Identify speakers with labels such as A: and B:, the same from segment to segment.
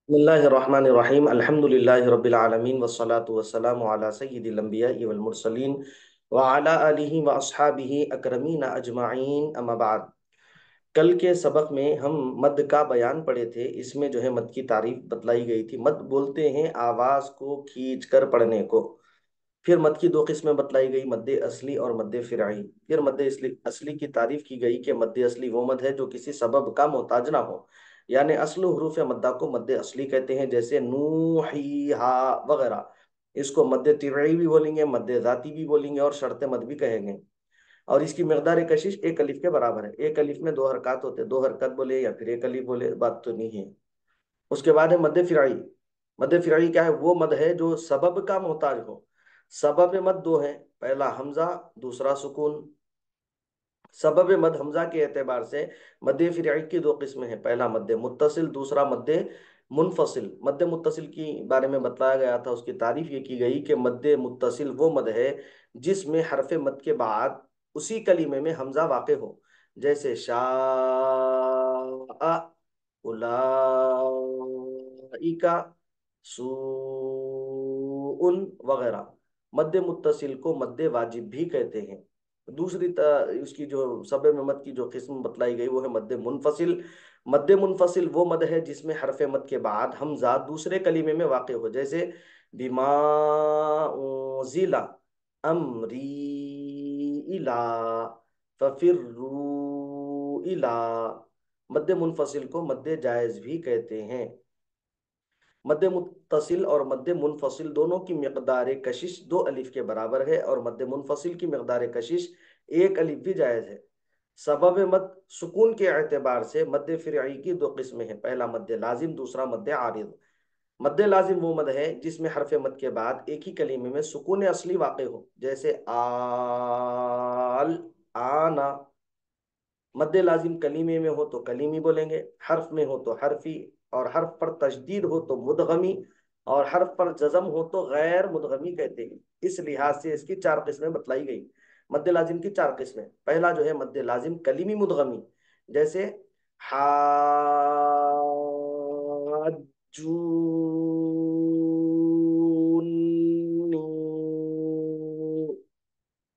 A: बिस्मिल्लाहिर्रहमानिर्रहीम अल्हम्दुलिल्लाहि रब्बिल आलमीन वस्सलातु वस्सलामु अला सय्यिदिल अंबिया'i वल मुरसलीन व अला आलिहि व अस्हाबिहि अकरमीन अजमाइन अम्मा बाद। कल के सबक में हम मद का बयान पढ़े थे। इसमें जो है मद की तारीफ बतलाई गई थी। मद बोलते हैं आवाज को खींच कर पढ़ने को। फिर मद की दो किस्में बतलाई गई, मद असली और मद फिराई। फिर मद असली असली की तारीफ की गई कि मद असली वो मद है जो किसी सबब का मोहताज ना हो, यानी असल हरूफ मद्दा को मद असली कहते हैं, जैसे नू ही हा वगैरह। इसको मद तिबई भी बोलेंगे, मद जाती भी बोलेंगे और शर्त मद भी कहेंगे। और इसकी मकदार कशिश एक अलिफ के बराबर है। एक अलिफ में दो हरकत होते हैं, दो हरकत बोले या फिर एक अलिफ बोले, बात तो नहीं है। उसके बाद है मद फिराई। मद फिराई क्या है? वो मद है जो सबब का मोहताज हो। सबब मद दो है, पहला हमजा, दूसरा सुकून। सबब मद हमजा के एतबार से मद फिराई की दो किस्में हैं, पहला मद मुत्तसिल, दूसरा मद मुनफसिल। मद मुत्तसिल की बारे में बताया गया था, उसकी तारीफ ये की गई कि मद मुत्तसिल वो मद है जिसमें हरफ मद के बाद उसी कलीमे में हमजा वाक़ हो, जैसे शाअ, उलाइका, सूउन वगैरह। मद मुत्तसिल को मद वाजिब भी कहते हैं। उसकी जो सबे में मद की जो किस्म बतलाई गई वो है मद मुनफसिल। मद मुनफसिल वो मद है जिसमें हरफ मद के बाद हमजा दूसरे कलीमे में वाक़ हो, जैसे बिमा उज़िला अमरी इला फफिर्रू इला। मद मुनफसिल को मद जायज भी कहते हैं। मद मुत्तसिल और मद मुनफसिल दोनों की मकदार कशिश दो अलिफ के बराबर है, और मद मुनफसिल की मकदार कशिश एक अलिफ भी जायज है। सबब मद सुकून के एतबार से मद फिरई की दो किस्में हैं, पहला मद लाजिम, दूसरा मद आरिद। मद लाजिम वो मद है जिसमें हरफ मद के बाद एक ही कलीमे में सुकून असली वाक़ हो, जैसे आल, आना। मद्दे लाजिम कलीमे में हो तो कलीमी बोलेंगे, हर्फ में हो तो हर्फी, और हर्फ पर तशदीद हो तो मुदगमी, और हर्फ पर जज़म हो तो गैर मुदगमी कहते हैं। इस लिहाज से इसकी चार किस्में बतलाई गई। मद्दे लाजिम की चार किस्में, पहला जो है मद्दे लाजिम कलीमी मुदगमी, जैसे हाजूनी,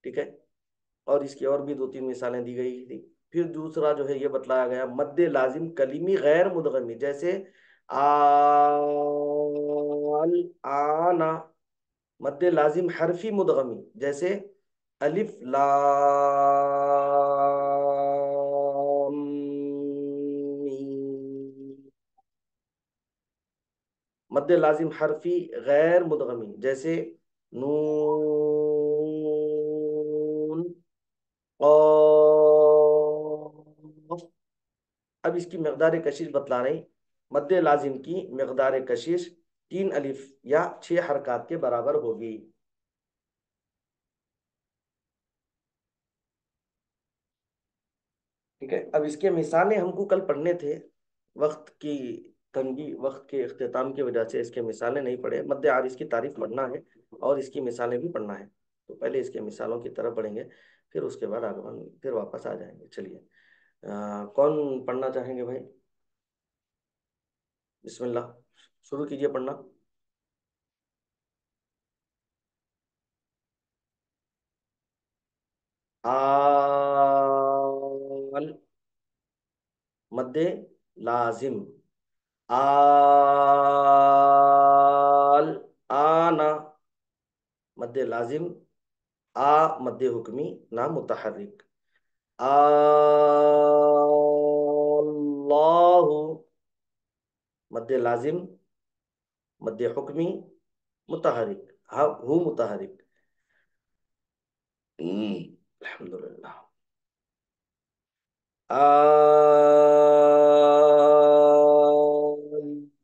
A: ठीक है। और इसकी और भी दो तीन मिसालें दी गई थी। फिर दूसरा जो है ये बतलाया गया मद्दे लाजिम कलीमी गैर मुदगमी, जैसे आल, आना। मद्दे लाजिम हरफी मुदगमी, जैसे अलिफ लाम मीम। मद्दे लाजिम हरफी गैर मुदगमी, जैसे नून, क़ाफ। अब इसकी मकदार कशिश बतला रही। मद्दे लाजिम की मकदार कशिश तीन अलिफ या छह हरकत के बराबर होगी। ठीक है, अब इसके मिसालें हमको कल पढ़ने थे, वक्त की तंगी, वक्त के इख्तिताम की वजह से इसके मिसालें नहीं पढ़े। मद्दे आरिज की तारीफ पढ़ना है और इसकी मिसालें भी पढ़ना है, तो पहले इसके मिसालों की तरफ पढ़ेंगे, फिर उसके बाद आगे फिर वापस आ जाएंगे। चलिए, कौन पढ़ना चाहेंगे भाई? बिस्मिल्लाह, शुरू कीजिए पढ़ना। आल, मद्दे लाजिम। आल, आना, मद्दे लाजिम। आ, मद्दे हुक्मी ना मुतहर्रिक। अल्लाहु, मद्दे लाजिम, मद्दे हुक्मी मुतहर्रिक, हा हु मुतहर्रिक। अल्हम्दुलिल्लाह।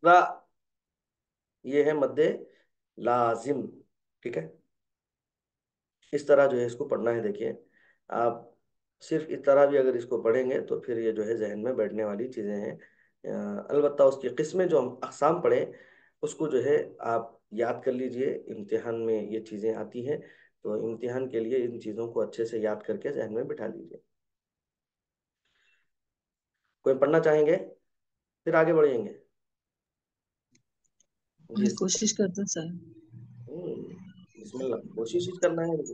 A: रा, ये है मद्दे लाजिम। ठीक है, इस तरह जो है इसको पढ़ना है। देखिए, आप सिर्फ इस तरह भी अगर इसको पढ़ेंगे तो फिर ये जो है जहन में बैठने वाली चीज़ें हैं। अलबत्ता उसकी किस्में जो हम अक़साम पढ़े उसको जो है आप याद कर लीजिए, इम्तिहान में ये चीज़ें आती हैं, तो इम्तिहान के लिए इन चीज़ों को अच्छे से याद करके जहन में बिठा लीजिए। कोई पढ़ना चाहेंगे? फिर आगे बढ़ेंगे। जी
B: कोशिश करते हैं सर।
A: बिस्मिल्लाह, कोशिश ही करना है मुझे,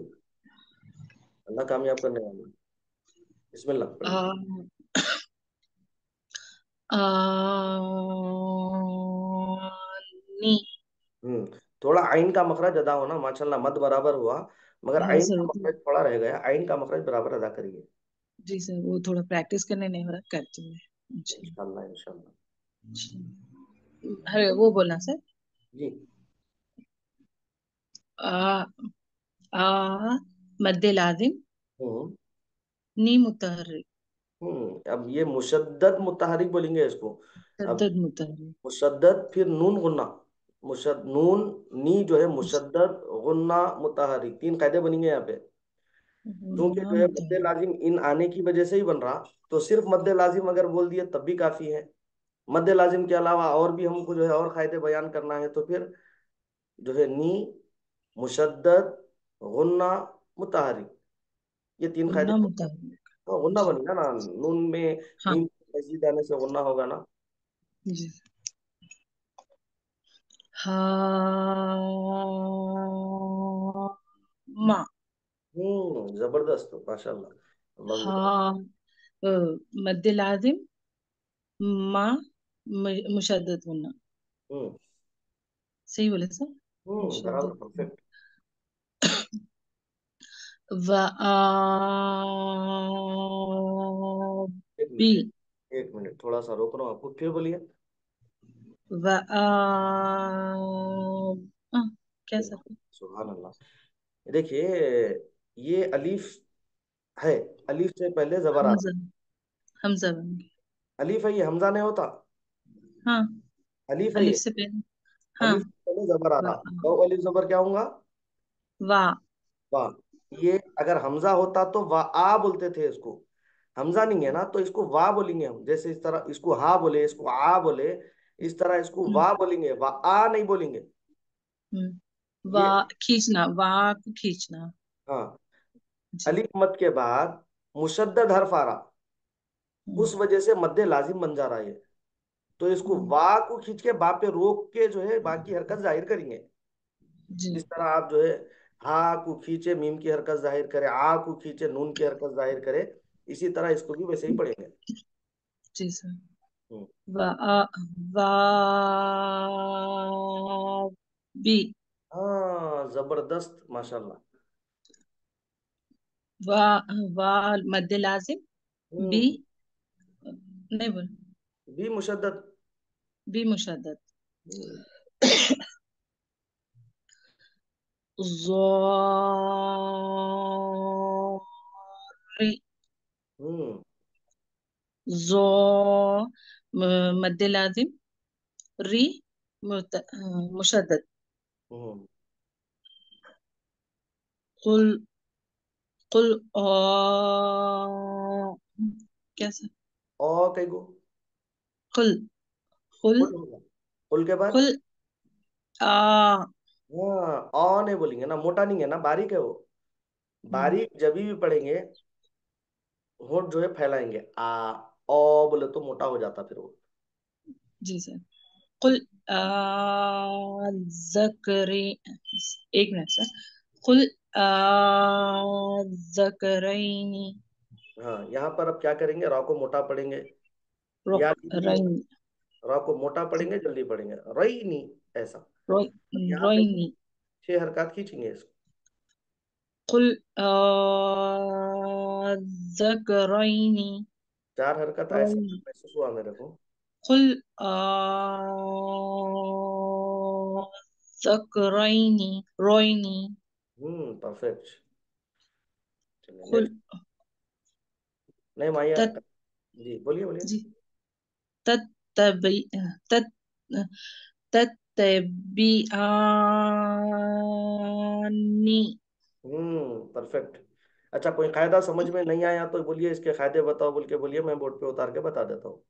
A: अल्लाह कामयाब करने वाला है। बिस्मिल्लाह पढ़िए।
B: आ, आ, नी।
A: थोड़ा आइन का मखरज अदा होना, माशाल्लाह मद बराबर हुआ, मगर
B: हाँ
A: आइन
B: सर,
A: का
B: वो तो।
A: मखरज थोड़ा रह गया, आइन का मखरज बराबर अदा करिए।
B: जी सर, वो थोड़ा प्रैक्टिस करने नहीं हो रहा, करते हुए। अच्छा।
A: इंशाल्लाह इंशाल्लाह।
B: अच्छा। अरे वो बोलना सर।
A: जी।
B: आ आ मद्दे लाजिम,
A: हम्म
B: नी मुतहर्रिक।
A: अब ये मुशद्दद मुतहरिक बोलेंगे इसको। अब
B: तद्दद मुतहर्रिक।
A: मुशद्दद फिर नून गुन्ना, नून नी जो है मुशद्दद गुन्ना मुतहरिक, तीन कायदे बनेंगे यहाँ पे। क्योंकि
B: गुन्ना
A: जो है मद्दे
B: मुतहर्रिक।
A: लाजिम इन आने की वजह से ही बन रहा, तो सिर्फ मद्दे लाजिम अगर बोल दिए तब भी काफी है। मद्दे लाजिम के अलावा और भी हमको जो है और कायदे बयान करना है, तो फिर जो है नी मुशद्दद गुन्ना मुतहरिक, ये तीन कायदे।
B: गुन्ना मुतहर्रिक।
A: तो गुन्ना बनेगा ना, नून में
B: हाँ।
A: मीम मजीद आने से गुन्ना होगा ना।
B: जी। हाँ। मा।
A: जबरदस्त, माशाल्लाह, अल्लाह की तरफ।
B: हाँ। मद्दे लाजिम, मा, मुशद्दद गुन्ना।
A: हम्म
B: सही बोले सर।
A: बराबर
B: मुशद्दद।
A: परफेक्ट।
B: व आ
A: एक
B: बी।
A: मिनट, एक मिनट थोड़ा सा रोक रहा हूँ आपको, फिर बोलिए।
B: व आ आ, क्या सर?
A: सुभान अल्लाह। देखिए, ये अलीफ है, अलीफ से पहले जबर आ रहा।
B: हमजा। हमजा बन गया।
A: अलीफ है, ये हमजा नहीं होता।
B: हाँ।
A: अलीफ है
B: अलिफ
A: ये,
B: से पहले। हाँ।
A: अलीफ से पहले जबर आ
B: वा।
A: रहा। तो अलीफ जबर क्या होगा?
B: वा।
A: वाह। ये अगर हमजा होता तो वाह आ बोलते थे इसको, हमजा नहीं है ना, तो इसको वाह बोलेंगे हम, जैसे इस तरह इसको हा बोले, इसको आ बोले, इस तरह इसको
B: हम्म।
A: वाह बोलेंगे, वाह आ नहीं बोलेंगे।
B: वा।
A: ये
B: खींचना, वा को खींचना।
A: हाँ,
B: जी।
A: अलीफ मत के बाद मुशद्दद हर्फ आ रहा,
B: हम्म।
A: उस वजह से मद्दे लाजिम बन जा रहा है। तो इसको
B: हम्म।
A: वाह को खींच के बा पे रोक के जो है बाकी हरकत जाहिर करेंगे।
B: जी।
A: जिस तरह आप जो है हा को खींचे मीम की हरकत जाहिर करे, आ को खींचे नून की हरकत जाहिर करे, इसी तरह इसको भी वैसे ही पढ़ेंगे।
B: जी सर।
A: हम्म।
B: वा आ, वा बी।
A: हाँ जबरदस्त, माशाल्लाह।
B: वा। वा मद्दे लाजिम, बी।
A: हम्म
B: नहीं बोल।
A: भी मुशद्दद।
B: बी मुशद्दद।
A: हम्म
B: ज़ो, री।
A: हम्म
B: ज़ो, मद्दे लाजिम, री, मुशद्दद।
A: हम्म।
B: कुल। कुल क्या सर?
A: और कई को
B: कुल। कुल।
A: कुल होगा, कुल के बाद
B: कुल आ।
A: हाँ और नहीं बोलेंगे ना, मोटा नहीं है ना, बारीक है वो।
B: हम्म।
A: बारीक जब भी पढ़ेंगे, होंठ जो है फैलाएंगे, आ ओ बोले तो मोटा हो जाता फिर वो।
B: जी सर। कुल जकरी। एक मिनट सर। कुल जकरैनी।
A: हाँ, यहाँ पर अब क्या करेंगे, रा को मोटा पढ़ेंगे, या
B: रोक।
A: जल्दी
B: रैनी।
A: होगा। रा को मोटा पढ़ेंगे, जल्दी पढ़ेंगे, रई नहीं, ऐसा।
B: रोई।
A: अब यहाँ पे
B: रोइनी।
A: छह हरकत खींचेंगे इसको।
B: कुल जकरैनी।
A: चार हरकत ऐसा
B: रोइनी।
A: महसूस हुआ मेरे को।
B: कुल जकरैनी। रोइनी।
A: परफेक्ट। चलिए
B: कुल
A: नेक्स्ट। नहीं माया,
B: तत।
A: जी बोलिए बोलिए।
B: जी। तत्तबी। तत तत्तबिआनी।
A: परफेक्ट। अच्छा, कोई कायदा समझ में नहीं आया तो बोलिए, इसके कायदे बताओ बोल के बोलिए, मैं बोर्ड पे उतार के बता देता हूँ।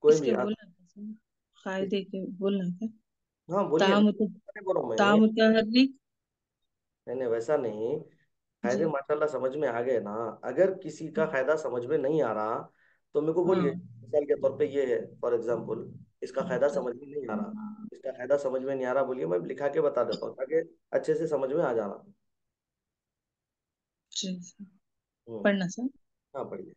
A: कोई भी
B: इसके
A: आप।
B: बोलना कैसे? कायदे के बोलना क्या?
A: हाँ बोलिए
B: ता
A: ना,
B: मुत
A: नहीं बोलो मैं।
B: तामुतहर्रिक।
A: नहीं नहीं वैसा नहीं, कायदे
B: जी।
A: माशाल्लाह समझ में आ गए ना। अगर किसी का कायदा समझ में नहीं आ रहा तो मेरे को बोलिए,
B: हाँ।
A: मिसाल के तौर पे ये है, फॉर एग्जाम्पल इसका कायदा समझ में नहीं आ रहा। इसका कायदा समझ में नहीं आ रहा, बोलिए, मैं लिखा के बता देता हूँ ताकि अच्छे से समझ में आ जाना।
B: जी सर।
A: हम्म।
B: पढ़ना सर।
A: हाँ, पढ़िए।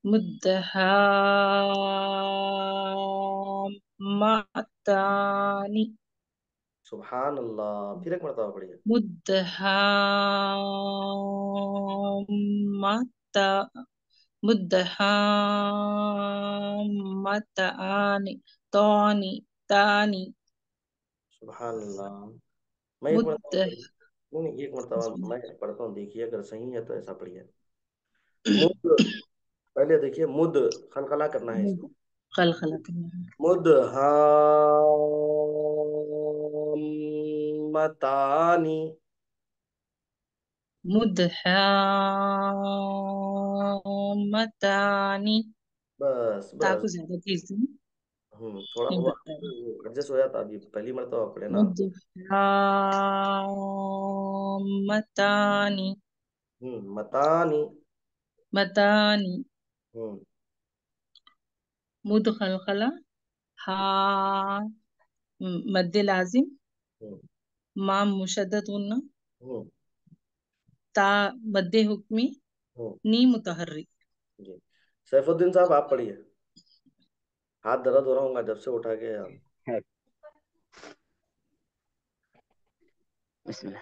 B: मुद्हाम्मातानि।
A: सुभान अल्लाह, फिर एक मरतबा पढ़िए।
B: मुद्हाम्माता मुद्हाम्मातानि तानि तानि।
A: सुभान अल्लाह। मैं एक मरतबा
B: मुद्द
A: पढ़िए। नहीं नहीं, एक मरतबा मैं पढ़ता हूँ, देखिए अगर सही है तो ऐसा पढ़िए। मुद, पहले देखिए, मुद खलखला करना है इसको।
B: खलखला करना है।
A: मुद मतानी।
B: मुद्हाम्मातानि।
A: बस बस।
B: ताकू ज्यादा तेज नहीं
A: थोड़ा
B: नहीं
A: वो
B: पड़ता है।
A: एडजस्ट हो जाता, अभी पहली मरतबा पढ़े ना।
B: मुद्हाम्मातानि
A: मतानी।
B: मतानि।
A: हम्म।
B: मुद खलखला। हा मद्दे लाजिम।
A: हम्म।
B: माम मुशद्दद गुन्ना।
A: हम्म।
B: ता मद्दे हुक्मी।
A: हम्म।
B: नी मुतहर्रिक।
A: जी। सैफुद्दीन साहब, आप पढ़िए। हाथ दर्द हो रहा होगा जब से उठा के आप।
C: बिस्मिल्लाह।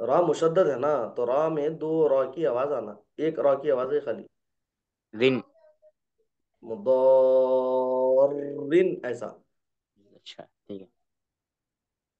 A: रा मुशद्दद है ना, तो रा में दो रा की आवाज आना, एक रा की आवाज है खाली।
C: रिन।
A: मुदर्रिन ऐसा।
C: अच्छा ठीक है।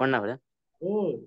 C: पढ़ना पड़े।
A: हम्म।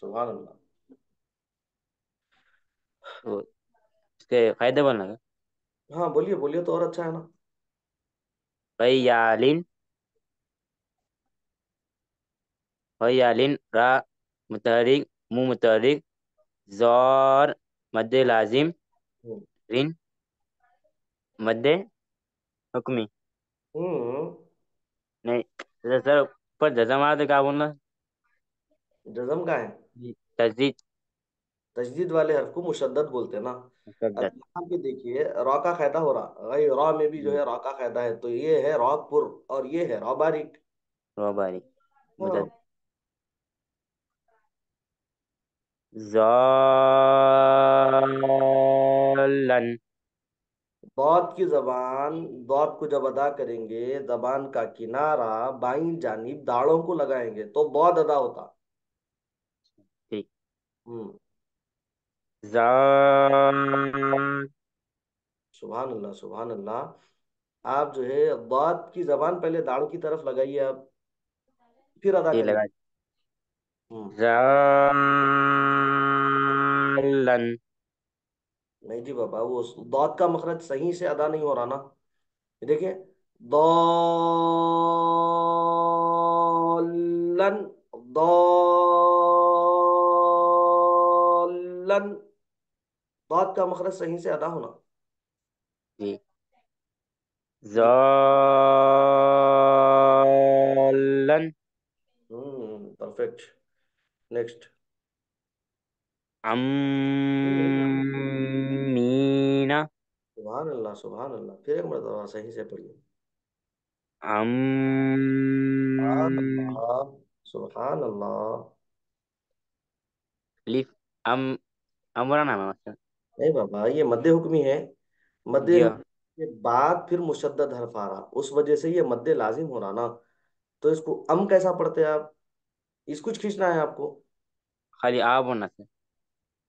A: सुभान अल्लाह।
C: तो इसके फायदे बोलना है।
A: हाँ, बोलिए बोलिए तो और अच्छा है ना।
C: गयालिन गयालिन रा मुतहरिक मु मुतहरिक जार मद्दे लाजिम
A: हम्म।
C: रिन मद्दे हुक्मी।
A: हम्म।
C: नहीं सर, पर जजा मारा तो क्या बोलना।
A: जज़म का है।
C: तजदीद
A: तजदीद वाले हर्फ को मुशद्दद बोलते हैं ना। अब
C: मुशद्दद।
A: यहाँ पे देखिए, रा का कायदा हो रहा, भाई रा में भी जो है रा का कायदा है, तो ये है रा पुर और ये है रा बारीक।
C: रोबारी
A: हाँ।
C: मुतद जालन।
A: दौद की जबान, दौद को जब अदा करेंगे, जबान का किनारा बाईं जानिब दाढ़ों को लगाएंगे तो दौद अदा होता।
C: ठीक।
A: हम्म।
C: जान
A: सुभान अल्लाह, सुभान अल्लाह। आप जो है दौद की जबान पहले दाढ़ों की तरफ लगाइए आप, फिर अदा
C: ये
A: करिए।
C: लगा।
A: हम्म।
C: जालन।
A: नहीं जी बाबा, वो दौद का मखरज सही से अदा नहीं हो रहा ना। ये देखिए, दौलन, दौलन, दौद का मखरज सही से अदा होना।
C: जी।
A: जी।
C: जालन।
A: परफेक्ट। नेक्स्ट।
C: अम्मीना।
A: सुभान अल्लाह, सुभान अल्लाह, फिर एक मरतबा सही से पढ़िए।
C: अम
A: सुभान अल्लाह, सुभान अल्लाह।
C: लिफ अम अमरा नाम है मतलब।
A: नहीं बाबा, ये मद्दे हुक्मी है। मद्दे
C: जी हाँ।
A: हुक्मी के बाद फिर मुशद्दद हर्फ आ रहा, उस वजह से ये मद्दे लाजिम हो रहा ना। तो इसको अम कैसा पढ़ते हैं आप? इसको खींचना है आपको।
C: खाली आ बोलना से।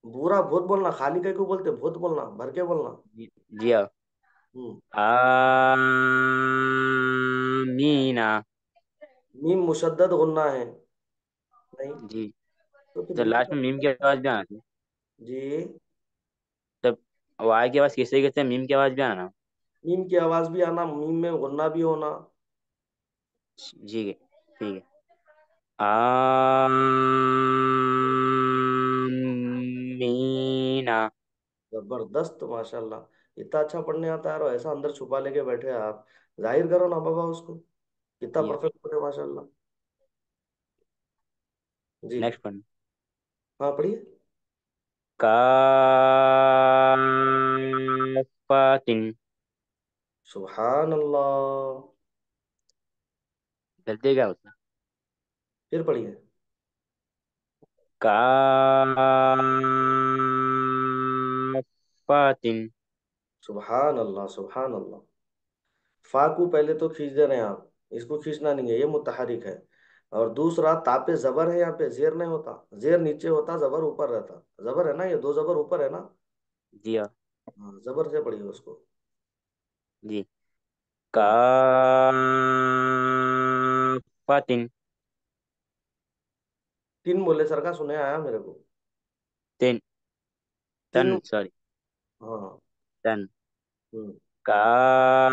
A: पूरा भूत बोलना, खाली कहीं को बोलते, भूत बोलना, भर के बोलना।
C: जी जी हाँ।
A: हम्म।
C: आमीना।
A: मीम मुशद्दद गुन्ना है। नहीं,
C: जी।
A: तो फिर
C: तो
A: भूत
C: लास्ट
A: का
C: में मीम की
A: मतलब क्या?
C: आवाज भी आना थी।
A: जी।
C: तब वाई की आवाज किस तरीके से मीम की आवाज भी आना।
A: मीम की आवाज भी आना, मीम में गुन्ना भी होना।
C: जी ठीक है। आमीना।
A: जबरदस्त, माशाल्लाह। इतना अच्छा पढ़ने आता है और ऐसा अंदर छुपा लेके बैठे हैं आप। जाहिर करो ना बाबा उसको। कितना
C: जी
A: परफेक्ट पढ़े माशाल्लाह। जी।
C: नेक्स्ट पढ़।
A: हाँ पढ़िए।
C: काफातिन।
A: सुभान अल्लाह।
C: गलती क्या होता है?
A: फिर पढ़िए।
C: काफातिन।
A: सुभान अल्लाह सुभान अल्लाह। फा को पहले तो खींच दे रहे हैं आप, इसको खींचना नहीं है, ये मुतहरिक है। और दूसरा तापे जबर है, यहाँ पे जेर नहीं होता, जेर नीचे होता, जबर ऊपर रहता। जबर है ना, ये दो जबर ऊपर है ना।
C: जी हाँ।
A: हाँ, जबर से पढ़िए उसको।
C: जी।
A: हम्म।
C: काफातिन।
A: तीन बोले सर का सुने आया मेरे को।
C: तिन।
A: तीन।
C: तन सॉरी।
A: हाँ।
C: तन।
A: हम्म।
C: काफतन।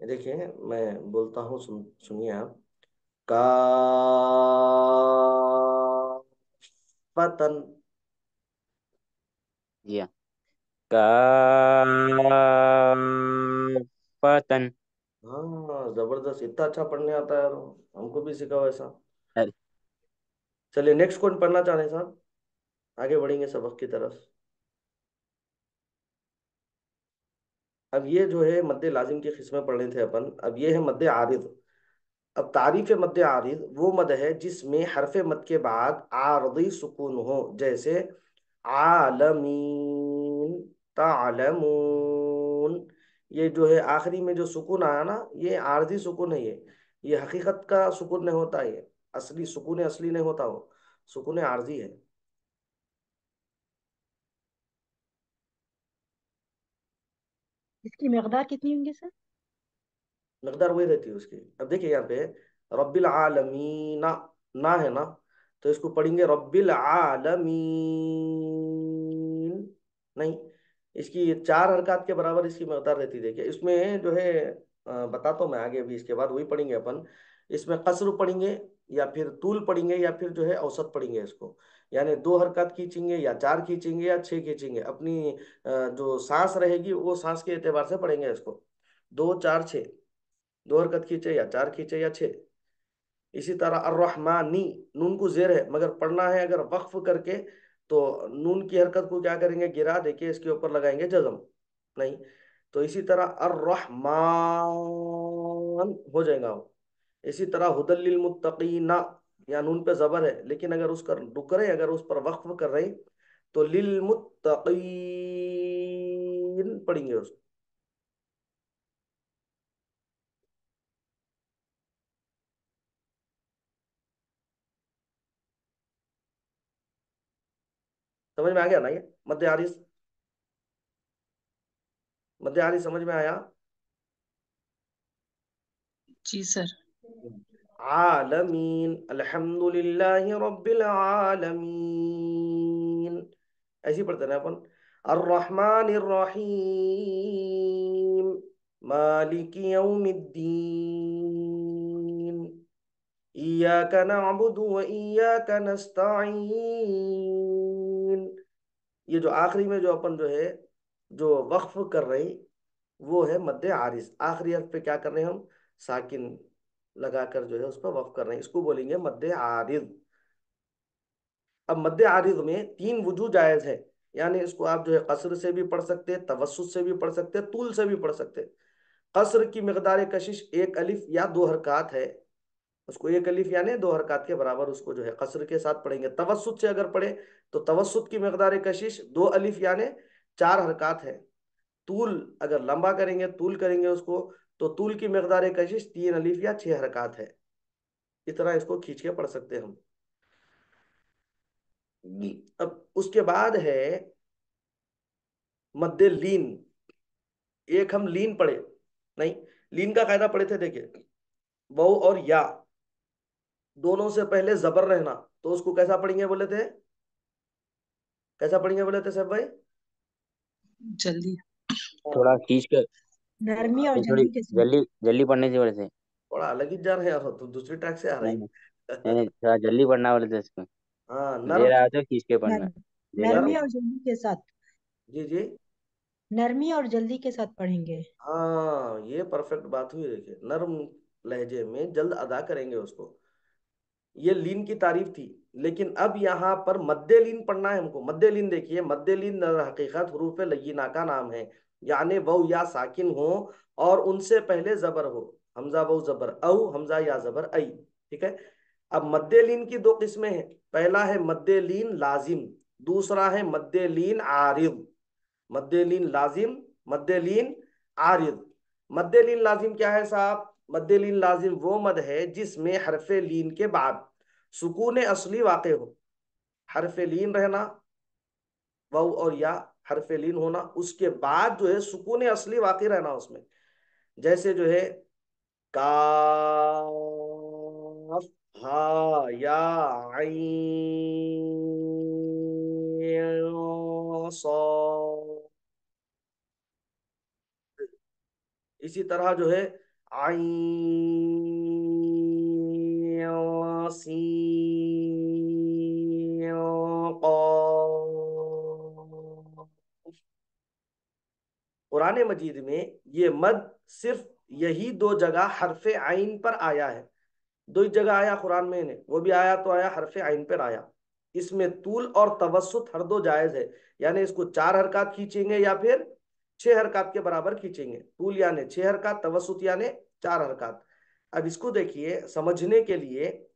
A: देखिए मैं बोलता हूँ, सुनिए आप। का पतन।
C: जी हाँ। काफतन।
A: हाँ जबरदस्त, इतना अच्छा पढ़ने आता है यार, हमको भी सिखाओ ऐसा।
C: अरे।
A: चलिए नेक्स्ट कौन पढ़ना चाह रहे हैं साहब, आगे बढ़ेंगे सबक की तरफ। अब ये जो है मद्दे लाजिम की किस्में पढ़ रहे थे अपन, अब ये है मद्दे आरिद। अब तारीफ मद्दे आरिद वो मद है जिसमें हरफ मद के बाद आरदी सुकून हो, जैसे आलमीन, तालमून। ये जो है आखिरी में जो सुकून आया ना, ये आरजी सुकून है। ये हकीकत का सुकून नहीं होता, ये असली सुकून असली नहीं होता, वो सुकून आरजी है।
B: इसकी मकदार कितनी होंगी सर?
A: मकदार वही रहती है उसकी। अब देखिए यहाँ पे रब्बिल आलमीना, ना है ना, तो इसको पढ़ेंगे रब्बिल आलमीन। नहीं, इसकी चार हरकत के बराबर इसकी मकदार रहती है। देखिए इसमें जो है बताता हूँ मैं आगे, भी इसके बाद वही पढ़ेंगे अपन। इसमें कसर पढ़ेंगे, या फिर तूल पढ़ेंगे, या फिर जो है औसत पढ़ेंगे इसको। यानी दो हरकत खींचेंगे, या चार खींचेंगे, या छह खींचेंगे, अपनी जो सांस रहेगी वो सांस के एतबार से पढ़ेंगे इसको। दो चार छः, दो हरकत खींचे या चार खींचे या छः। इसी तरह अर्रहमानी, नून को जेर है मगर पढ़ना है अगर वक्फ करके, तो नून की हरकत को क्या करेंगे, गिरा देके इसके ऊपर लगाएंगे जज्म। नहीं, तो इसी तरह अर्रहमान हो जाएगा वो। इसी तरह हुदल मुत्तकीना, या नून पे जबर है लेकिन अगर उसका रुक रहे, अगर उस पर वक्फ कर रहे, तो लिल मुत्तकीन पढ़ेंगे उसको। समझ में आ गया ना ये मध्य आरिस, मध्य आरिस समझ में आया।
B: जी सर।
A: आलमीन, अल्हम्दुलिल्लाहि रब्बिल आलमीन, ऐसे ही पढ़ते ना अपन। अर्रहमानिर रहीम, मालिकी यौमिद्दीन, इय्याका नअबुदु व इय्याका नस्तईन। ये जो आखिरी में जो अपन जो है, जो वक्फ कर रहे हैं, वो है मद्दे आरिस। आखिरी हर्फ पे क्या कर रहे हैं हम, साकिन लगाकर जो है उस पर वक्फ कर रहे हैं, इसको बोलेंगे मद्दे आरिद। अब मद्दे आरिद में तीन वजू जायज है, यानी इसको आप जो है कसर से भी पढ़ सकते हैं, तवस्सुत से भी पढ़ सकते हैं, तूल से भी पढ़ सकते हैं। कसर की मकदार कशिश एक अलिफ या दो हरकत है, उसको एक अलिफ यानी दो हरकत के बराबर उसको जो है कसर के साथ पढ़ेंगे। तवस्सुत से अगर पढ़े तो तवस्सुत की मकदार कशिश दो अलिफ यानी चार हरकत है। तूल अगर लंबा करेंगे, तूल करेंगे उसको, तो तूल की मकदार कशिश तीन अलिफ या छह हरकत है। इतना इसको खींच के पढ़ सकते हैं हम। अब उसके बाद है मद्दे लीन। एक हम लीन पढ़े, नहीं, लीन का कायदा पढ़े थे, देखिए वाव और या दोनों से पहले जबर रहना, तो उसको कैसा पढ़ेंगे बोले थे, कैसा पढ़ेंगे बोले थे सब भाई।
B: जल्दी।
C: थोड़ा
A: हाँ,
C: खींच कर।
B: नरमी और
C: ये थोड़ी
B: जल्दी के साथ।
C: जल्दी जल्दी पढ़ने की वजह से।
A: थोड़ा अलग ही जा रहे हैं यार, तो दूसरी ट्रैक से आ
C: नहीं
A: रही।
C: नहीं। नहीं नहीं, थोड़ा जल्दी पढ़ना वाले थे इसको।
A: हाँ
C: दे
A: नर्म।
C: रहा था खींच के पढ़ना।
B: नर,
C: दे रहा
A: नर्म।
B: नरमी और जल्दी के साथ।
A: जी जी।
D: नरमी और जल्दी के साथ पढ़ेंगे।
A: हाँ, ये परफेक्ट बात हुई। देखिए, नर्म लहजे में जल्द अदा करेंगे उसको। ये लीन की तारीफ थी, लेकिन अब यहाँ पर मद्दे लीन पढ़ना है हमको। मद्दे लीन देखिए, मद्दे लीन दर हकीकत हरूफ लय्यिना का नाम है, यानी वाव या साकिन हो और उनसे पहले जबर हो। हमजा वाव जबर औ, हमजा या जबर आई। ठीक है। अब मद्दे लीन की दो किस्में हैं। पहला है मद्दे लीन लाजिम, दूसरा है मद्दे लीन आरिद। मद्दे लीन लाजिम, मद्दे लीन आरिद। मद्दे लीन लाजिम क्या है साहब? मद्दे लीन लाजिम वो मद है जिसमें हरफे लीन के बाद सुकून असली वाक़ हो। हरफे लीन रहना, वाव और या हरफे लीन होना, उसके बाद जो है सुकून असली वाक़ रहना उसमें। जैसे जो है काफ, हा या ऐन सॉ। इसी तरह जो है आइन सीन क़ाफ। कुरान मजीद में ये मद सिर्फ यही दो जगह हरफे आइन पर आया है। दो ही जगह आया कुरान में, इन्हें वो भी आया तो आया हरफे आइन पर आया। इसमें तूल और तवस्सुत हर दो जायज है, यानी इसको 4 हरकत खींचेंगे या फिर 6 हरकत के बराबर खींचेंगे। तूल यानी 6 हरकत, तवस्सुत यानी 4 हरकत। अब इसको देखिए समझने के लिए,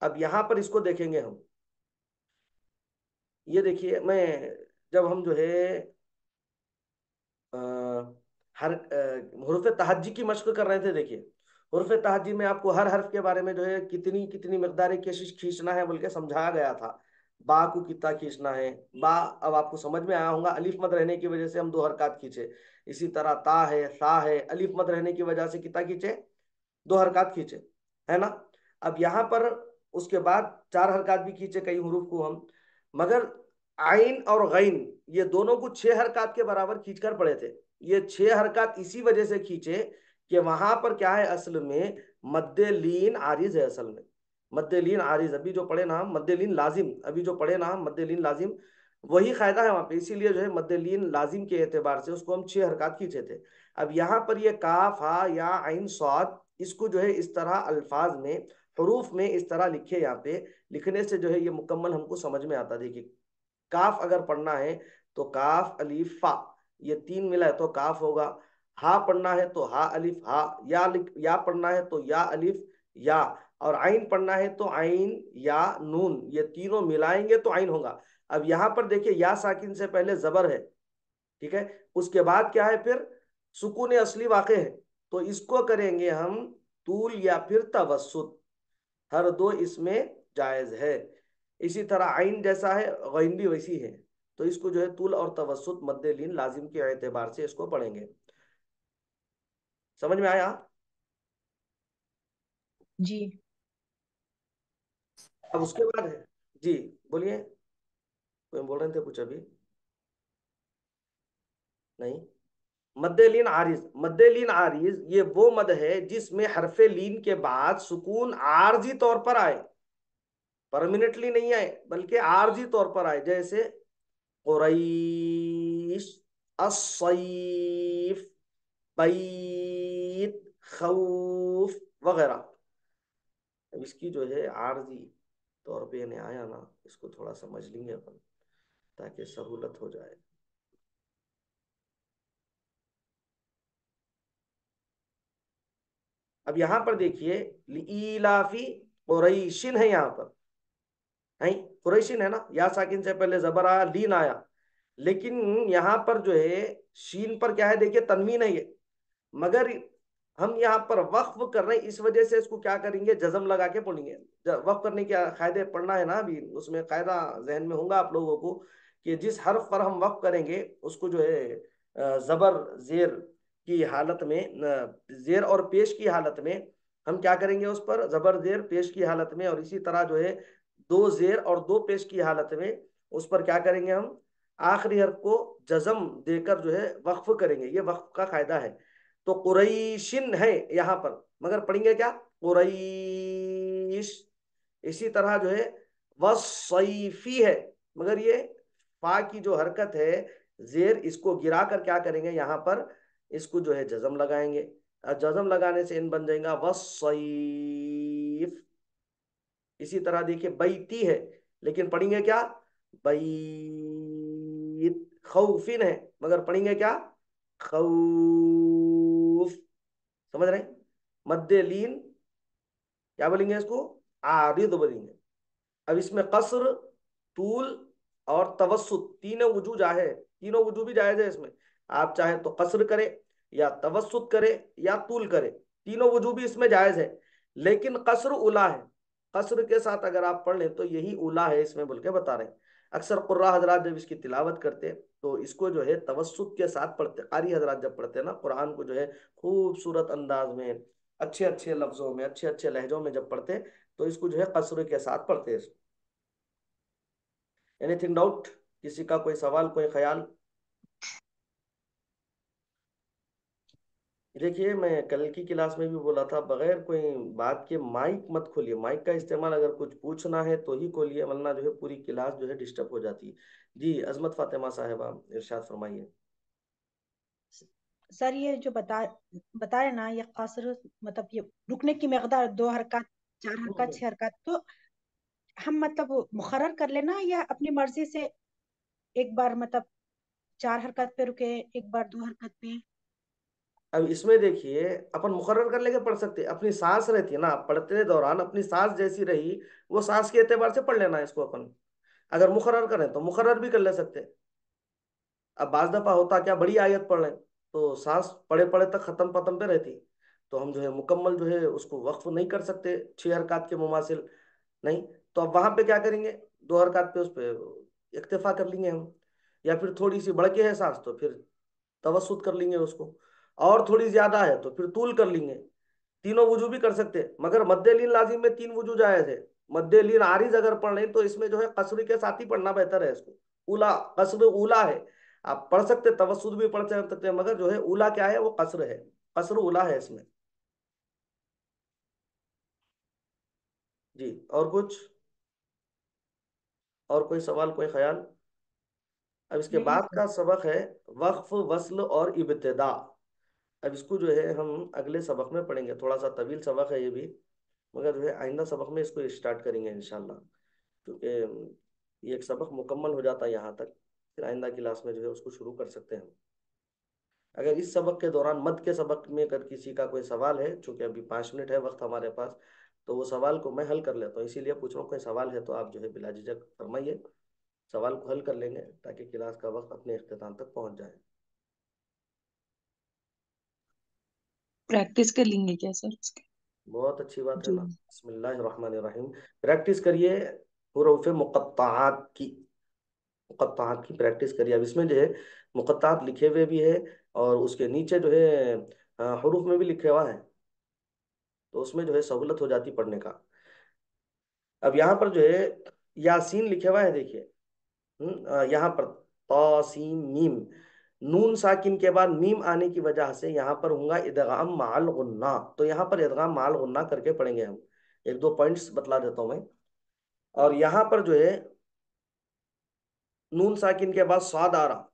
A: अब यहां पर इसको देखेंगे हम। ये देखिए, मैं जब हम जो है अ, हर हुरूफ तहज्जी की मशक कर रहे थे, देखिए हुरूफ तहज्जी में आपको हर हर्फ के बारे में जो है कितनी कितनी मकदार केशिश खींचना है बोल के समझाया गया था। बा को कितना खींचना है। बा अब आपको समझ में आया होगा, अलिफ मद रहने की वजह से हम 2 हरकत खींचे। इसी तरह ता है, सा है, अलिफ मद रहने की वजह से कितना खींचे? 2 हरकत खींचे, है ना। अब यहाँ पर उसके बाद 4 हरकत भी खींचे कई हुरूफ को हम, मगर आइन और गैन ये दोनों को 6 हरकत के बराबर खींचकर पढ़े थे। ये 6 हरकत इसी वजह से खींचे कि वहां पर क्या है, असल में मद्दे लीन आरिज है। असल में मद्दे लीन आरिज अभी जो पढ़े ना हम, मद्दे लीन लाजिम अभी जो पढ़े ना हम, मद्दे लीन लाजिम वही कायदा है वहां पे। इसीलिए जो है मद्दे लीन लाजिम के एतबार से उसको हम 6 हरकत खींचे थे। अब यहाँ पर ये काफ, हा या आइन स्वाद, इसको जो है इस तरह अल्फाज में, हरूफ में इस तरह लिखे। यहाँ पे लिखने से जो है ये मुकम्मल हमको समझ में आता। देखिए, काफ अगर पढ़ना है तो काफ अलीफ फा, ये 3 मिला है तो काफ होगा। हा पढ़ना है तो हा अलिफ हा, या पढ़ना है तो या अलिफ या, और आइन पढ़ना है तो आइन या नून, ये तीनों मिलाएंगे तो आइन होगा। अब यहां पर देखिए, या साकिन से पहले जबर है, ठीक है, उसके बाद क्या है फिर? सुकून असली वाक़े है। तो इसको करेंगे हम तूल या फिर तवस्सुत, हर दो इसमें जायज है। इसी तरह आइन जैसा है, गैन भी वैसी है। तो इसको जो है तूल और तवस्सुत मद्दे लीन लाजिम के एतबार से इसको पढ़ेंगे। समझ में आया?
D: जी।
A: अब उसके बाद है जी, बोलिए, कोई बोल रहे थे कुछ अभी? नहीं। मद्दे लीन आरिज, मद्दे लीन आरिज ये वो मद है जिसमें हरफे लीन के बाद सुकून आरजी तौर पर आए, परमानेंटली नहीं आए बल्कि आरजी तौर पर आए। जैसे कुरैश, असैफ, बैत, खौफ वगैरह। अब इसकी जो है आरजी तौर पे यानी आया ना, इसको थोड़ा समझ लेंगे अपन ताकि सहूलत हो जाए। अब यहां पर देखिए, लीलाफी कुरैशिन है, यहाँ पर है कुरैशिन है ना, या साकिन से पहले जबर आया, लीन आया, लेकिन यहाँ पर जो है शीन पर क्या है, देखिए तनवीन है ये, मगर हम यहाँ पर वक्फ कर रहे हैं, इस वजह से इसको क्या करेंगे, जजम लगा के पढ़ेंगे। वक्फ करने के कायदे पढ़ना है ना अभी, उसमें कायदा जहन में होगा आप लोगों को कि जिस हर्फ पर हम वक्फ करेंगे उसको जो है जबर जेर की हालत में, जेर और पेश की हालत में हम क्या करेंगे, उस पर जबर जेर पेश की हालत में, और इसी तरह जो है 2 जेर और 2 पेश की हालत में उस पर क्या करेंगे, हम आखिरी हर्फ को जजम देकर जो है वक्फ करेंगे। ये वक्फ का कायदा है। तो कुरैशिन है यहां पर, मगर पढ़ेंगे क्या, कुरैश। इसी तरह जो है वसैफी है, मगर ये फा की जो हरकत है जेर इसको गिरा कर क्या करेंगे, यहाँ पर इसको जो है जजम लगाएंगे, और जजम लगाने से इन बन जाएगा वसैफ। इसी तरह देखिए बैती है, लेकिन पढ़ेंगे क्या, बैत, खौफिन है मगर पढ़ेंगे क्या, खौफ। समझ रहे हैं? मद्दे लीन क्या बोलेंगे इसको, आरिद बोलेंगे। अब इसमें कसर, तूल और तवस्सुत तीनों वजू जाए है, तीनों वजू भी जायज है इसमें। आप चाहे तो कसर करे या तवस्सुत करे या तूल करे, तीनों वजू भी इसमें जायज है। लेकिन कसर उला है, कसर के साथ अगर आप पढ़ लें तो यही उला है इसमें बोल के बता रहे हैं। अक्सर कुर्रा हजरात जब इसकी तिलावत करते तो इसको जो है तवस्सुत के साथ पढ़ते, कारी हजरात जब पढ़ते हैं ना कुरान को जो है खूबसूरत अंदाज में, अच्छे अच्छे लफ्जों में, अच्छे अच्छे लहजों में जब पढ़ते तो इसको जो है कसर के साथ पढ़ते हैं। एनीथिंग डाउट, किसी का कोई सवाल, कोई ख्याल? देखिए मैं कल की क्लास में भी बोला था, बगैर कोई बात के माइक मत खोलिए, माइक का इस्तेमाल अगर कुछ पूछना है तो ही खोलिए, वरना जो है पूरी क्लास जो है डिस्टर्ब हो जाती है। जी अजमत फातिमा साहिबा इरशाद फरमाइए।
D: सर ये जो बता रहे ना, ये कसर मतलब ये रुकने की मकदार 2 हरकत, 4 हरकत, 6 हरकत, तो हम मतलब वो मुकर्रर कर लेना या अपनी मर्जी से एक बार मतलब 4 हरकत पे रुके, एक बार 2 हरकत पे?
A: अब इसमें देखिए अपन मुकर्रर कर लेके पढ़ सकते हैं, अपनी सांस रहती है ना, पढ़ते दौरान अपनी सांस जैसी रही वो सांस के एतबार से पढ़ लेना है इसको अपन। अगर मुकर्रर करें तो मुकर्रर भी कर ले सकते हैं। अब बाज दफा होता क्या, बड़ी आयत पढ़ लें तो सांस पढ़े पढ़े तक खत्म पत्म पे रहती, तो हम जो है मुकम्मल जो है उसको वक्फ नहीं कर सकते 6 हरकत के मुमासिल, नहीं। तो अब वहां पे क्या करेंगे, 2 हरकत पे उस पे इक्तिफा कर लेंगे हम, या फिर थोड़ी सी बढ़ के है सांस तो फिर तवस्सुत कर लेंगे उसको, और थोड़ी ज्यादा है तो फिर तूल कर लेंगे। तीनों वजू भी कर सकते हैं, मगर मद्दे लीन लाजिम में 3 वजू जायज है। मद्दे लीन आरिज अगर पढ़ लें तो इसमें जो है कसर के साथ ही पढ़ना बेहतर है इसको। उला, कसर उला है, आप पढ़ सकते तवस्सुत भी पढ़ सकते हैं, मगर जो है उला क्या है, वो कसर है, कसर उला है इसमें। जी और कुछ, और कोई सवाल, कोई ख्याल? अब इसके
D: नहीं
A: बाद
D: सर।
A: का सबक है वक्फ, वस्ल और इब्तिदा। अब इसको जो है हम अगले सबक में पढ़ेंगे, थोड़ा सा तवील सबक है ये भी, मगर जो है आइंदा सबक में इसको स्टार्ट करेंगे इंशाल्लाह, क्योंकि ये एक सबक मुकम्मल हो जाता है यहाँ तक, फिर आइंदा क्लास में जो है उसको शुरू कर सकते हैं हम। अगर इस सबक के दौरान, मद के सबक में अगर किसी का कोई सवाल है, चूंकि अभी 5 मिनट है वक्त हमारे पास, तो वो सवाल को मैं हल कर लेता हूँ, इसीलिए पूछ रहा हूँ कोई सवाल है तो आप जो है बिला झिझक फरमाइए, सवाल को हल कर लेंगे ताकि क्लास का वक्त अपने इख्तिताम तक पहुंच जाए।
B: प्रैक्टिस कर लेंगे क्या सर उसके?
A: बहुत अच्छी बात है
B: जो
A: ना, बिस्मिल्लाहिर्रहमानिर्रहीम। प्रैक्टिस करिए हुरूफ मुक़त्तआत की, मुक़त्तआत की प्रैक्टिस करिए। अब इसमें जो है मुक़त्तआत लिखे हुए भी है, और उसके नीचे जो है हुरूफ में भी लिखे हुआ है, तो उसमें जो है सहूलत हो जाती पढ़ने का। अब यहाँ पर जो है यासीन लिखे हुआ है देखिए, यहाँ पर तौसीम मीम, नून साकिन के बाद मीम आने की वजह से यहाँ पर होगा इदगाम माल गुन्ना, तो यहाँ पर इदगाम माल गुन्ना करके पढ़ेंगे हम। एक दो पॉइंट्स बतला देता हूँ मैं। और यहाँ पर जो है नून साकिन के बाद स्वाद आ रहा,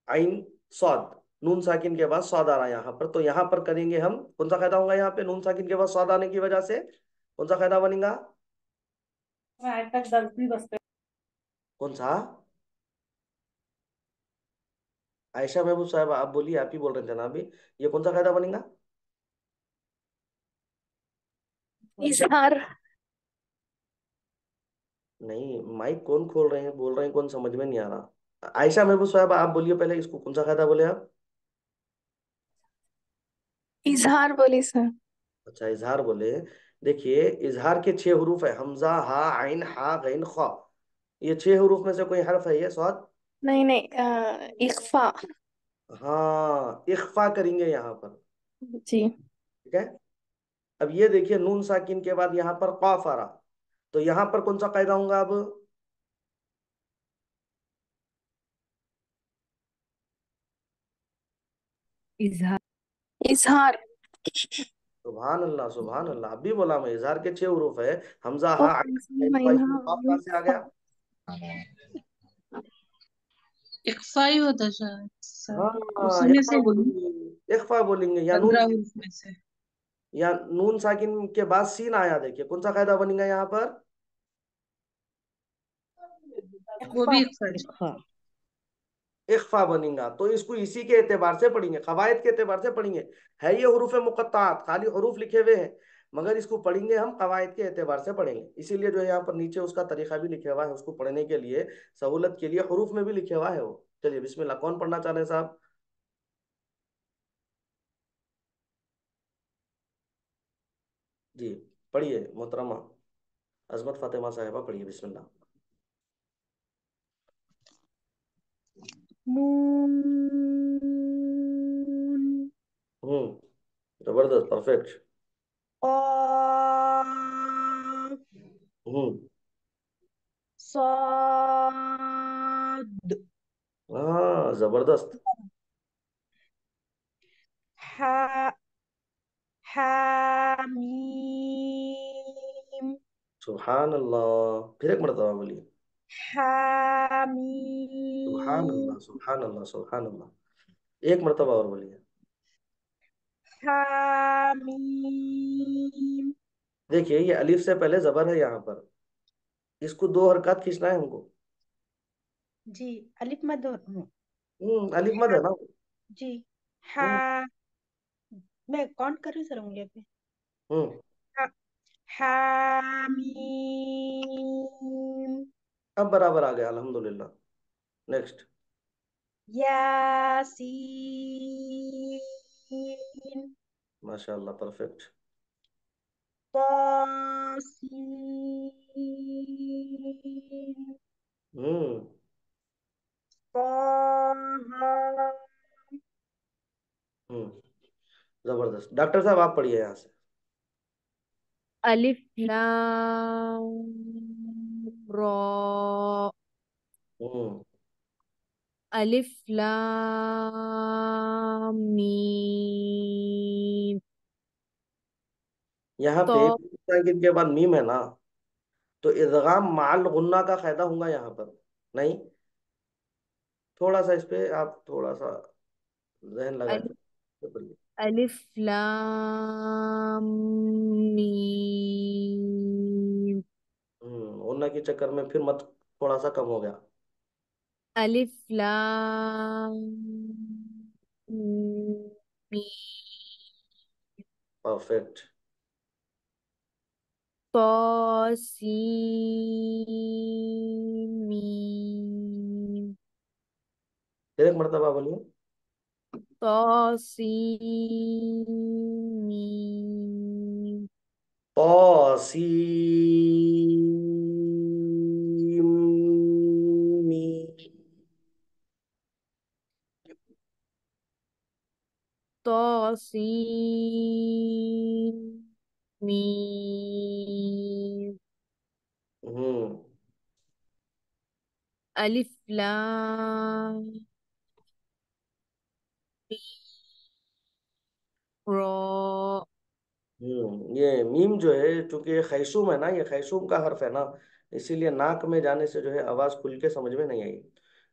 A: आइन स्वाद, नून साकिन के बाद स्वाद आ रहा यहाँ पर, तो यहाँ पर करेंगे हम, कौन सा कायदा होगा यहाँ पे नून साकिन के बाद स्वाद आने की वजह से, कौन सा कायदा बनेगा, कौन सा? आयशा महबूब साहब आप बोलिए, आप ही बोल रहे थे ना अभी, ये कौन सा कायदा बनेगा?
E: इजहार।
A: नहीं, माइक कौन खोल रहे हैं, बोल रहे हैं कौन, समझ में नहीं आ रहा। आयशा महबूब साहब आप बोलिए पहले, इसको कौन सा कायदा बोले आप?
E: इजहार बोली सर।
A: अच्छा इजहार बोले। देखिए इजहार के 6 हरूफ है, हमजा, हा, आइन, हा, गैन, खा। ये 6 हरूफ में से कोई हर्फ है ये स्वाद?
E: नहीं नहीं, इख्फा।
A: हाँ, इख्फा करेंगे यहाँ पर,
E: जी।
A: ठीक है। अब ये देखिए नून साकिन के बाद यहाँ पर कौफ आ रहा, तो यहाँ पर कौन सा कायदा होगा अब?
E: इजहार। इजहार।
A: सुभान अल्लाह, सुभान अल्लाह, अभी बोला मैं, इजहार के 6 हरूफ है, हमजा,
E: ओ
A: हा, आइन, खा, इसमें कौफ कहाँ से आ गया?
B: इकफा ही होता शायद
A: हाँ,
B: उसमें
A: इख्फा
B: से नहीं,
A: बोलेंगे, इख्फा बोलेंगे,
B: 15 हरूफ में से।
A: या नून साकिन के बाद सीन आया, देखिए कौन सा कायदा बनेगा यहाँ पर?
B: वो
D: इख्फा
B: भी इकफा है।
D: इख्फा।
A: इख्फा बनेगा, तो इसको इसी के एतबार से पढ़ेंगे, कवायद के एतबार से पढ़ेंगे। है ये हुरूफ मुकत्तात, खाली हुरूफ लिखे हुए हैं, मगर इसको पढ़ेंगे हम कवायद के एतबार से पढ़ेंगे। इसीलिए जो है यहाँ पर नीचे उसका तरीका भी लिखा हुआ है, उसको पढ़ने के लिए सहूलत के लिए हुरूफ में भी लिखे हुआ है वो। चलिए बिस्मिल्लाह, कौन पढ़ना चाह रहे हैं साहब? जी पढ़िए मोहतरमा अजमत फातिमा साहिबा, पढ़िए बिस्मिल्लाह।
D: नून
A: जबरदस्त, परफेक्ट।
D: क़ाफ
A: हम्म
D: साद
A: हाँ जबरदस्त।
D: हा हामीम
A: सुभान अल्लाह, फिर एक मरतबा बोलिए। सुभान
D: हामीम
A: अल्लाह, सुभान अल्लाह, सुभान अल्लाह, एक मरतबा और बोलिए।
D: हामीम।
A: देखिए ये अलिफ से पहले जबर है यहाँ पर, इसको दो हरकत खींचना है हमको।
D: जी अलिफ मद हूँ।
A: अलिफ मद है ना।
D: जी हा
A: हम्म
D: मैं काउंट कर रही हूँ सर उंगलियों पे।
A: हम्म
D: हा, हामीम
A: अब बराबर आ गया, अल्हम्दुलिल्लाह। नेक्स्ट।
D: यासीन
A: माशाल्लाह, परफेक्ट।
D: तासीन
A: हम्म
D: ताहा।
A: हम्म जबरदस्त। डॉक्टर साहब आप पढ़िए यहाँ से।
E: अलिफ लाम रा।
A: हम्म
E: अलिफ लाम मीम।
A: यहाँ पे
E: तो
A: के बाद मीम है ना, तो इदगाम माल गुन्ना का फायदा होगा यहाँ पर, नहीं? थोड़ा सा इस पे आप थोड़ा सा जहन लगा
E: अलिफ
A: के पढ़िए।
E: अलिफ लाम मीम।
A: गुन्ना के चक्कर में फिर मत, थोड़ा सा कम हो गया।
E: अलिफ लाम मीम।
A: परफेक्ट।
E: तो सीन मीम।
A: फिर एक मरतबा बोलिए।
E: तो सीन मीम।
A: तौसीमी।
E: तो सीन मीम।
A: हम्म
E: अलिफ लाम मीम रा।
A: ये मीम जो है, चूंकि ये खैशूम है ना, ये खैशूम का हर्फ है ना, इसीलिए नाक में जाने से जो है आवाज खुल के समझ में नहीं आई।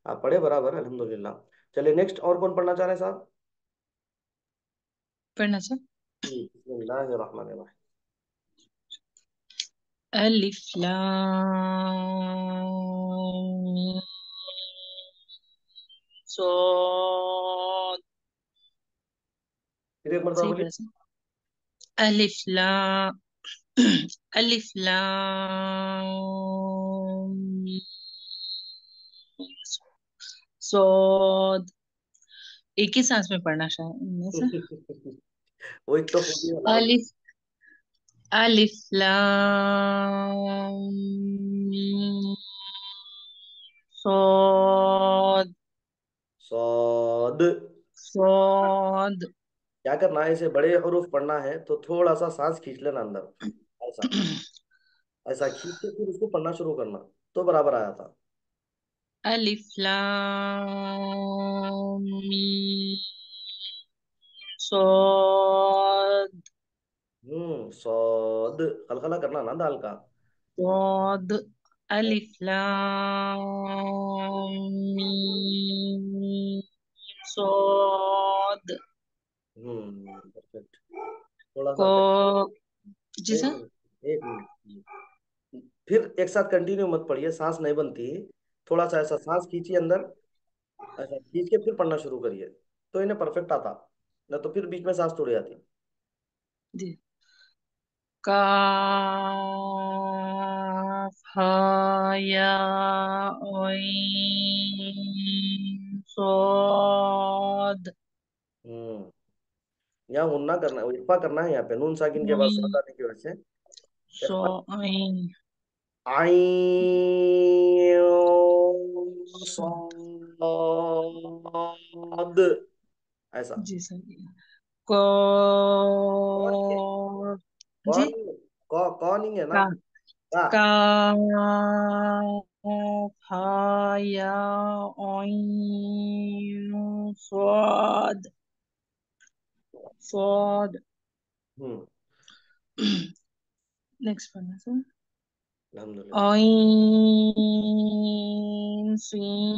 A: आप पढ़े बराबर, अल्हम्दुलिल्लाह। चलिए नेक्स्ट, और कौन पढ़ना चाह रहे हैं साहब?
B: पढ़ना सर।
A: जी बिस्मिल्लाहिर्रहमानिर्रहीम।
B: अलिफ लाम मीम साद।
A: फिर एक मरतबा
B: सही
A: बोलिए।
B: पढ़ा सर। अलिफ लाम अलिफ लाम मीम साद। एक ही सांस में पढ़ना शायद इनमें से।
A: वो एक तो खूबी है ना।
B: अलिफ अलिफ लाम मीम साद
A: सौद।
B: साद।
A: क्या करना है, इसे बड़े हरूफ पढ़ना है तो थोड़ा सा सांस खींच लेना अंदर, ऐसा, ऐसा खींच के फिर उसको पढ़ना शुरू करना, तो बराबर आया था।
B: अलिफ लाम मीम साद
A: सौद, खलखला करना ना दाल का।
B: साद। अलिफ लाम मीम सॉद
A: परफेक्ट। थोड़ा सा
B: को। जी
A: एक
B: सर।
A: मिनट, एक मिनट, फिर एक साथ कंटिन्यू मत पढ़िए, सांस नहीं बनती। थोड़ा सा ऐसा सांस खींचिए अंदर, ऐसा खींच के फिर पढ़ना शुरू करिए, तो इन्हें परफेक्ट आता। ना तो फिर बीच में सांस टूट जाती।
B: जी। काफ हा या ऑइन सॉद
A: हम्म यहाँ हुन्ना करना है, इक्फा करना है, यहाँ पे नून साकिन के बाद
B: ऑइन
A: सॉद आने की वजह से
B: सो
A: इक्फा।
B: ऑइन।
A: आइन सॉद, ऐसा।
B: जी सर।
A: कौन है?
B: जी।
A: कौन? कौन ही है ना?
B: का
A: का।
B: काफ हा या ऑइन सॉद सॉद।
A: हम्म
B: नेक्स्ट पढ़ना सर।
A: अल्हम्दुलिल्लाह।
B: ऑइन सीन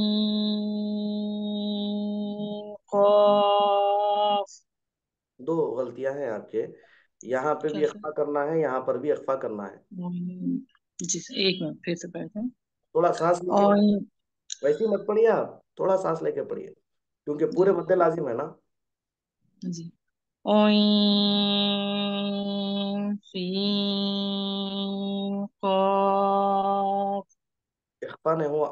B: कॉफ।
A: दो गलतियां हैं आपके, यहाँ पे भी
B: क्या सर?
A: इख्फा करना है, यहाँ पर भी इख्फा करना है।
B: जी सर, एक मिनट फिर से पढ़ते हैं।
A: थोड़ा सांस लेके पढ़िए,
B: ऑइन।
A: वैसे ही मत पढ़िए आप, थोड़ा सांस लेके पढ़िए, क्योंकि
B: जी
A: पूरे मद्दे लाजिम है ना।
B: जी। ऑइन सीन कॉफ।
A: इख्फा नहीं हुआ।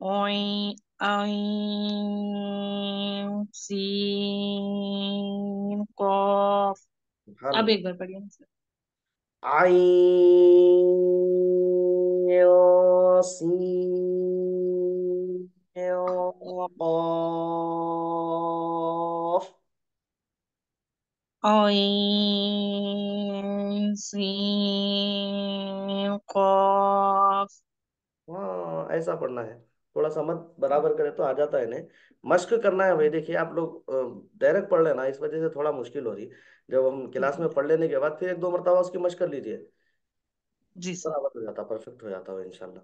B: ऑइन ऑइन सीन कॉफ।
A: सुभान
B: अब
A: अल्लाह।
B: एक बार पढ़िए ना सर।
A: आइन सीन क़ाफ।
B: ऑइन सीन कॉफ।
A: हाँ ऐसा पढ़ना है, थोड़ा सा मत बराबर करे तो आ जाता है इन्हें। मश्क करना है भाई, देखिए आप लोग डायरेक्ट पढ़ लेना, इस वजह से थोड़ा मुश्किल हो रही। जब हम क्लास में पढ़ लेने के बाद फिर एक दो मरतबा उसकी मश्क कर लीजिए,
B: जी सर।
A: बराबर हो जाता, परफेक्ट हो जाता है इंशाल्लाह।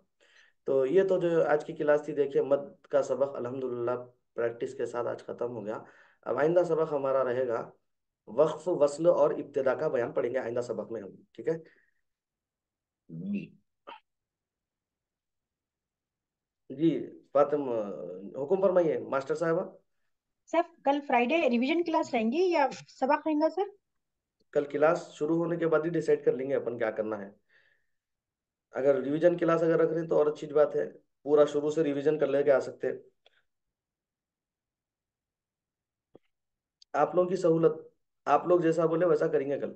A: तो ये तो जो आज की क्लास थी, देखिए मद का सबक अल्हम्दुलिल्लाह प्रैक्टिस के साथ आज खत्म हो गया। अब आइंदा सबक हमारा रहेगा वक्फ, वस्ल और इब्तिदा का बयान पढ़ेंगे आइंदा सबक में हम, ठीक है। जी फातिम, हुक्म फरमाइए मास्टर साहबा।
D: सर कल फ्राइडे रिवीजन क्लास रहेंगी या सबक रहेगा सर?
A: कल क्लास शुरू होने के बाद ही डिसाइड कर लेंगे अपन क्या करना है। अगर रिवीजन क्लास अगर रख रहे हैं तो और अच्छी बात है, पूरा शुरू से रिवीजन कर लेके आ सकते हैं। आप लोगों की सहूलत, आप लोग जैसा बोले वैसा करेंगे कल।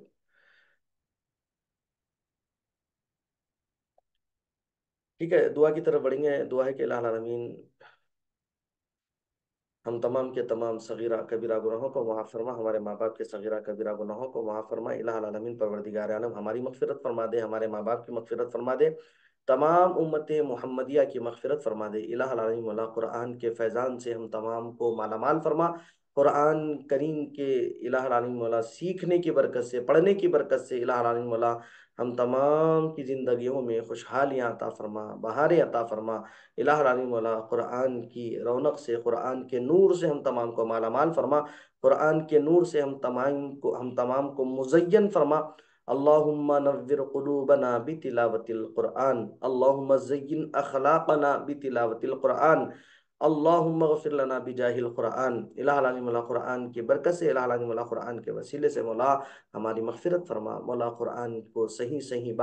A: ठीक है, दुआ की तरफ बढ़ेंगे। दुआ है कि अल्लाह आलमीन हम तमाम के तमाम सगीरा कबीरा गुनाहों को माफ़ फरमा, हमारे माँ बाप के सगीरा कबीरा गुनाहों को माफ़ फरमा। इलाह आलमीन परवरदिगार आलम हमारी मग़फ़िरत फरमा दे, हमारे माँ बाप की मग़फ़िरत फरमा दे, तमाम उम्मत मुहम्मदिया की मग़फ़िरत फरमा दे। इलाह आलमीन मौला कुरान के फैज़ान से हम तमाम को माला माल फरमा। कुरान करीम के इलाह आलमीन मौला सीखने की बरकत से, पढ़ने की बरकत से इलाह आलमीन मौला हम तमाम की ज़िंदगियों में खुशहालियाँ अता फरमा, बहारें अता फरमा। इलाह आलमीन मौला कुरान की रौनक से, कुरान के नूर से हम तमाम को माला माल फरमा। कुरान के नूर से हम तमाम को मुज़य्यन फरमा। अल्लाहुम्मा नव्विर क़ुलूबना बितिलावतिल कुरान, अल्लाहुम्मा ज़य्यिन अख़लाक़ना बितिलावतिल कुरान, अल्लाहुम्मा ग़फ़िर लना बिजाहिल कुरान। इलाह आलमीन मौला कुरान की बरकत से, इलाह आलमीन मौला कुरान के वसीले से मौला हमारी मग़फ़िरत फरमा। मौला कुरान को सही सही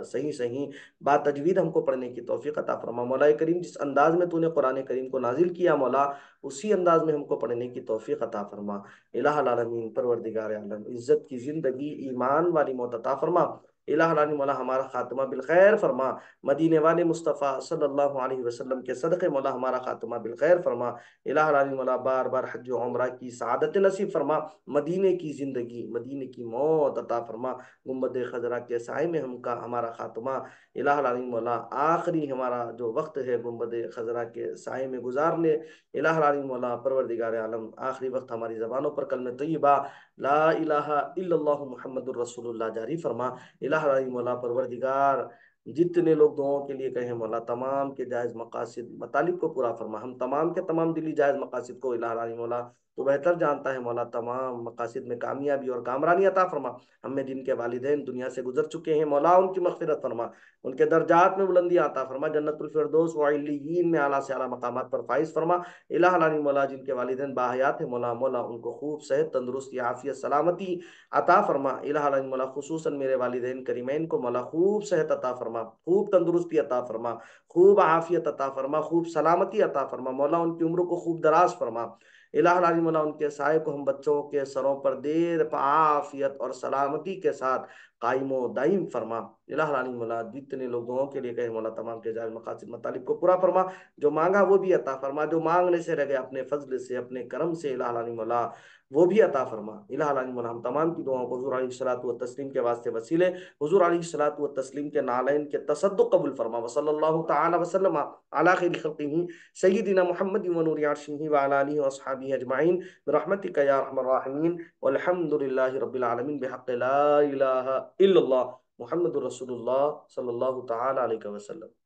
A: सही सही बातजवीद हमको पढ़ने की तौफीक अता फरमा। मौला करीम जिस अंदाज में तूने कुरान करीम को नाजिल किया मौला, उसी अंदाज में हमको पढ़ने की तौफीक अता फरमा। इलाह आलमीन परवरदिगार आलम इज्जत की ज़िंदगी, ईमान वाली मौत अता फरमा। इलाह आलमीन मौला हमारा खात्मा बिल खैर फरमा। मदीने वाले मुस्तफ़ा सल्लल्लाहु अलैहि वसल्लम के सदक़े मौला हमारा खात्मा बिल खैर फरमा। इलाह आलमीन मौला बार बार हज व उम्रा की सआदत नसीब फरमा। मदीने की ज़िंदगी, मदीने की मौत अता फरमा। गुम्बद खजरा के साए में हमका हमारा खात्मा इलाह आलमीन मौला आखिरी हमारा जो वक्त है गुम्बद खजरा के साए में गुजारने। इलाह आलमीन मौला परवरदिगार आलम आखिरी वक्त हमारी ज़बानों पर कलमे तय्यबा ला इलाहा इल्लल्लाहु मुहम्मदुर रसूलुल्लाह जारी फरमा। इलाह आलमीन मौला परवरदिगार जितने लोग दुआओं के लिए कहे मौला तमाम के जायज मकासद मतालिब को पूरा फरमा। हम तमाम के तमाम दिली जायज मकासद को इलाहा रानी मौला तो बेहतर जानता है मौला, तमाम मकासद में कामयाबी और कामरानी अता फरमा। हमें जिनके वालिदैन दुनिया से गुजर चुके हैं मौला उनकी मग़फ़िरत फरमा, उनके दर्जात में बुलंदी अता फरमा, जन्नतुल फिरदौस व इल्लियीन में आला से आला मकामात पर फाइज फरमा। इलाहा रानी मौला जिनके वालिदैन बाहयात है मौला, मौला उनको खूब सेहत तंदुरुस्ती आफियत सलामती अता फरमा। इलाहा रानी मौला खुसूसन मेरे वालिदैन करीमैन को मौला खूब सेहत अता फरमा, खूब तंदुरुस्ती अता फरमा, खूब आफियत अता फरमा, खूब सलामती अता फरमा। मौला उनकी उम्र को खूब दराज फरमा। इलाहा रानी मौला उनके साय को हम बच्चों के सरों पर देर आफियत और सलामती के साथ कायमो दाइम फरमा। इलाहा रानी मौला जितने लोग दुआओं के लिए कहे मौला तमाम के जायज मकासद मतालिब को पूरा फरमा, जो मांगा वो भी अता फरमा, जो मांगने से रह गए अपने फजल से अपने करम से इलाहा रानी मौला वो भी अता फरमा। इलाहा रानी मौला हम तमाम की दुआओं को हुजूर अलैहिस्सलातु व तस्लीम के वास्ते वसीले हुजूर अलैहिस्सलातु व तस्लीम के नालैन के तसद्दुक़ कबूल फरमा। व सल्लल्लाहु तआला व सल्लम अला खैरि खल्क़िही सय्यिदिना मुहम्मद व नूरि अर्शिही व अला आलिहि व अस्हाबिही अजमईन बिरहमतिका या अरहमर राहिमीन वल्हम्दुलिल्लाहि रब्बिल आलमीन बिहक़्क़ि ला इलाहा इल्लल्लाह मुहम्मदुर रसूलुल्लाह सल्लल्लाहु तआला अलैहि वसल्लम।